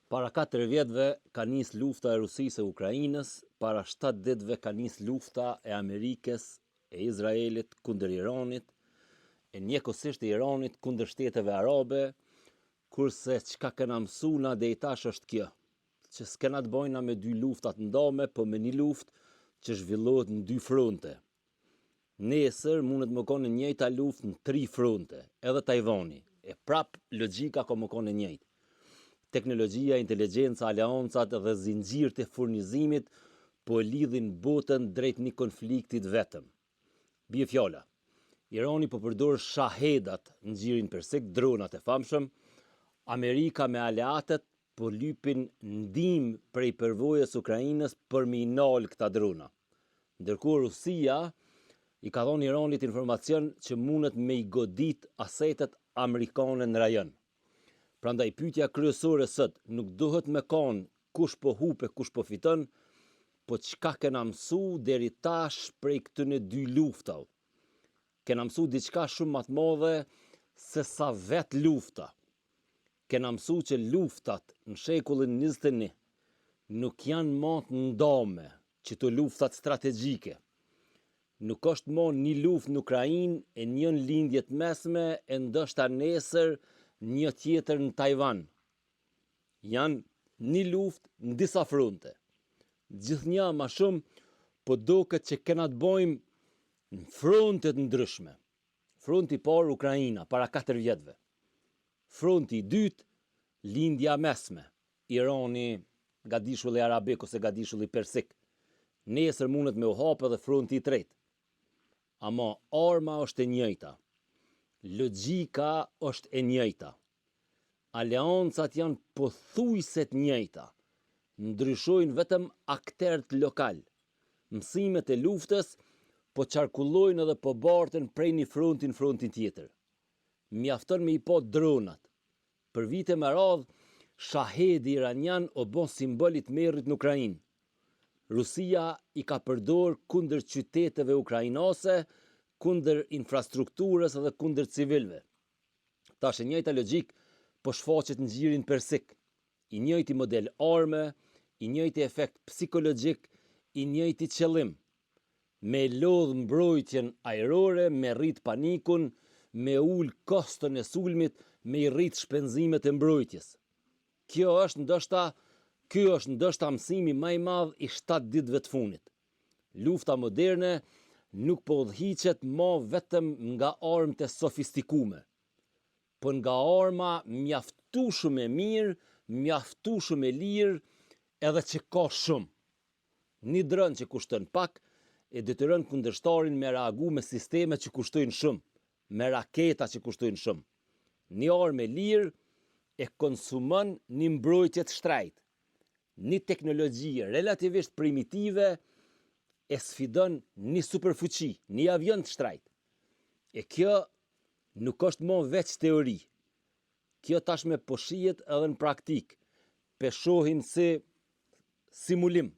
Para 4 vjetëve ka nis lufta e Rusisë e Ukrainës, para 7 ditëve ka nis lufta e Amerikës e Izraelit kundër Iranit, e njëkohësisht e Iranit kundër shteteve arabe, kurse çka kena mësu na deri tash është kjo, që s'kena të bojna me dy luftat ndame, po me një luftë që zhvillohet në 2 fronte. Nesër mundet më konë njëjta luftë në 3 fronte, edhe Tajvani, e prap logjika ka më konë njëjtë. Teknologjia, inteligjenca, aleancat dhe zinxhirët e furnizimit po lidhin botën drejt një konfliktit vetëm. Bie fjala. Irani po përdor shahedat në xhirin persik, dronat e famshëm. Amerika me aleatët po lypin ndihmë prej përvojës Ukrainës për me i nal këta drona. Ndërkohë Rusia i ka dhënë Iranit informacion që mundet me i godit asetet amerikane në rajon. Prandaj pyetja kryesore sot nuk duhet me kanë kush po hupe, kush po fiton, po çka kena mësu deri tash prej këtyne 2 luftave. Kena mësu diçka shumë më të madhe se sa vet lufta. Kena mësu që luftat në shekullin 21 nuk janë më të ndame, që të luftat strategjike. Nuk është më një luftë në Ukrainë e njën lindjet mesme e ndoshta nesër një tjetër në Tajvan. Janë një luftë në disa fronte. Gjithnjë ma shumë po doket që kena të bojmë në frontet ndryshme. Fronti i parë Ukraina para 4 vjetëve. Fronti i dytë lindja mesme, Irani, gadishulli arabik ose gadishulli persik. Nesër mundet me u hapë edhe fronti i tretë. Ama arma është e njëjta. Logjika është e njëjta. Aleancat janë pothuajse të njëjta. Ndryshojnë vetëm aktorët lokal. Mësimet e luftës po qarkullojnë edhe po barten prej një fronti në frontin tjetër. Mjafton me i pa dronat. Për vite me radhë, shahedi iranian o bon simbolit merrit në Ukrainë. Rusia i ka përdor kundër qyteteve ukrainase, kundër infrastrukturës dhe kundër civilëve. Tash e njëjta logjik po shfaqet në xhirin persik. I njëjti model arme, i njëjti efekt psikologjik, i njëjti qëllim. Me lodh mbrojtjen ajrore, me rrit panikun, me ul kostën e sulmit, me i rrit shpenzimet e mbrojtjes. Ky është ndoshta mësimi më i madh i 7 ditëve të fundit. Lufta moderne nuk po udhhiqet më vetëm nga armët e sofistikume, po nga arma mjaftueshëm e mirë, mjaftueshëm e lirë, edhe që ka shumë. Një dron që kushton pak e detyron kundërshtarin me reagu me sisteme që kushtojnë shumë, me raketa që kushtojnë shumë. Një armë e lirë e konsumon një mbrojtje të shtrejtë. Një teknologji relativisht primitive e sfidon një superfuqi, një avion të shtrejtë. E kjo nuk është më veç teori. Kjo tashme po shihet edhe në praktik. Pe shohin si simulim.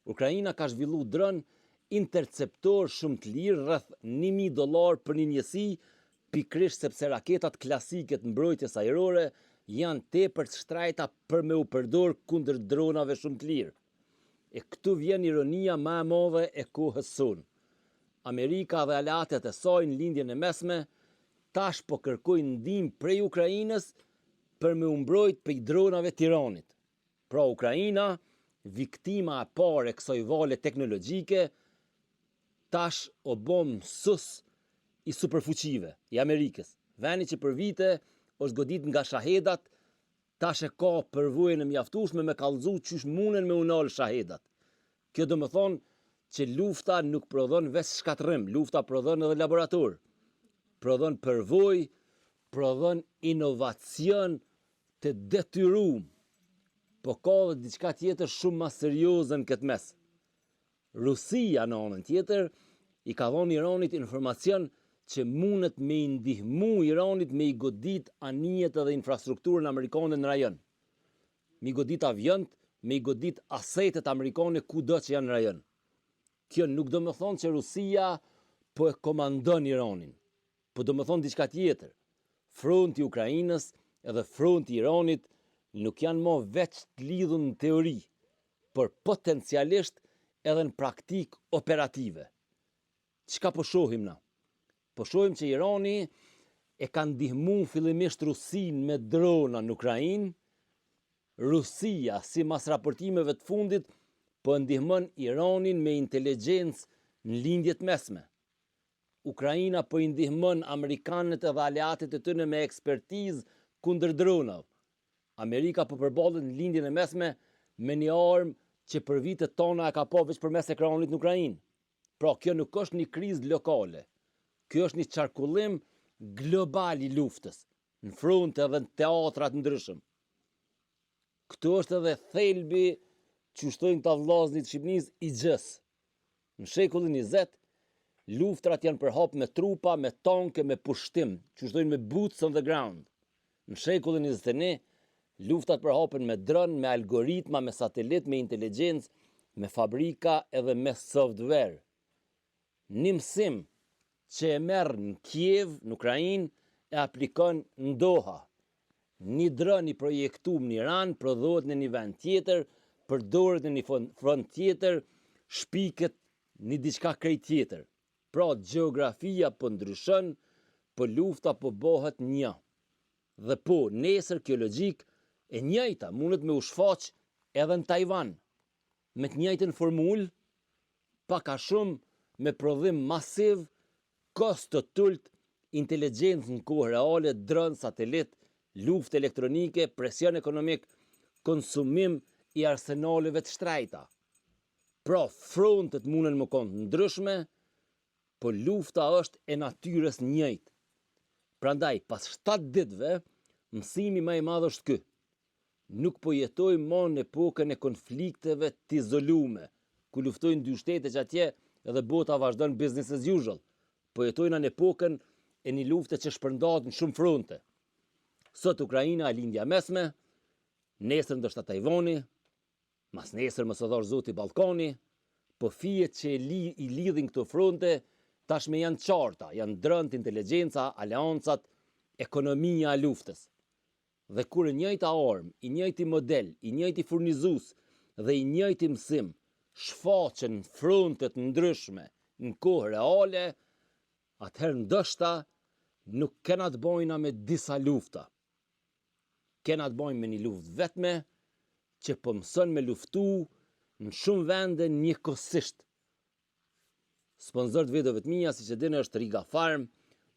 Ukraina ka zhvillu dron interceptor shumë të lirë rreth $1.000 për një njësi, pikrisht sepse raketat klasike të mbrojtjes ajrore janë tepër të shtrejta për me u përdor kundër dronave shumë të lirë. E këtu vjen ironia më e madhe e kohës sonë. Amerika dhe aleatet e saj në lindjen e mesme tash po kërkojnë ndihmë prej Ukrainës për me u mbrojt prej dronave të Iranit. Pra Ukraina, viktima e parë e kësaj vale teknologjike, tash o bom mësues i superfuqive, i Amerikës. Vendi që për vite është godit nga shahedat, tash e ka përvojën e mjaftueshme me kallëzu qysh munen me unal shahedat. Kjo do më thonë që lufta nuk prodhon veç shkatërrim, lufta prodhon edhe laborator. Prodhon përvojë, prodhon inovacion të detyruar. Po ka dhe diçka tjetër shumë më serioze në këtë mes. Rusia në anën tjetër i ka dhënë Iranit informacion që mundet me i ndihmu Iranit me i godit anijet dhe infrastrukturën amerikane në rajon. Me i godit avionët, me i godit asetet amerikane kudo që janë në rajon. Kjo nuk do më thonë që Rusia po e komandon Iranin, po do më thonë diçka tjetër. Fronti Ukrainës edhe fronti Iranit nuk janë më veç të lidhur në teori, por potencialisht edhe në praktik operative. Çka po shohim na? Po shohim që Irani e ka ndihmuar fillimisht Rusinë me drona në Ukrainë. Rusia, sipas raportimeve të fundit, po ndihmon Iranin me inteligjencë në lindjet mesme. Ukraina po i ndihmon amerikanët edhe aleatët e tyre me ekspertizë kundër dronave. Amerika po përballet në lindjen e mesme me një armë që për vitet tona e ka pa veç përmes ekranit në Ukrainë. Pra, kjo nuk është një krizë lokale. Kjo është një qarkullim global i luftës, në fronte edhe në teatrat ndryshëm. Këtu është edhe thelbi që shtojnë të vllaznit Shqipërisë i gjës. Në shekullin 20, luftrat janë përhap me trupa, me tanke, me pushtim, që shtojnë me boots on the ground. Në shekullin 21, luftat përhapen me dron, me algoritma, me satelit, me inteligjencë, me fabrika edhe me software. Një mësim që e merr në Kiev, në Ukrainë, e aplikon në Doha. Një dron i projektuar në Iran prodhohet në një vend tjetër, përdoret në një front tjetër, shpiket në diçka krejt tjetër. Pra, gjeografia po ndryshon, po lufta po bëhet një. Dhe po, nesër kjo logjik e njëjta mundet me u shfaq edhe në Taiwan, me të njëjtën formulë, pak a shumë me prodhim masiv, kost të tullt, inteligjencë në kohë reale, dron, satelit, luftë elektronike, presion ekonomik, konsumim i arsenaleve të shtrejta. Pra, frontet munden më konë ndryshme, po lufta është e natyrës njëjtë. Prandaj, pas 7 ditëve, mësimi më i madh është ky. Nuk po jetojmë më në epokën e konflikteve të izolume, ku luftojnë dy shtete që atje edhe bota vazhdon business as usual. Po jetojnë në epokën e një lufte që shpërndahet në shumë fronte. Sot Ukraina e lindja mesme, nesër ndoshta Tajvani, mas nesër më së dhosh zoti Ballkani, po fijet që i lidhin këto fronte tashme janë qarta, janë drënt, inteligjenca, aleancat, ekonomia e luftës. Dhe kur e njëjta armë, i njëjti model, i njëjti furnizues dhe i njëjti mësim shfaqen në frontet ndryshme në kohë reale, atëherë ndoshta nuk kena të bëjna me disa lufta. Kena të bëjmë me një luftë vetme që po mëson me luftu në shumë vende njëkohësisht. Sponzor të videove të mia, siç e dini, është Riga Farm,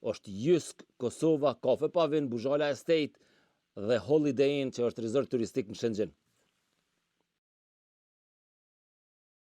është Jysk, Kosova, Kafe Pavin, Buzhala Estate dhe Holiday Inn, që është resort turistik në Shenzhen.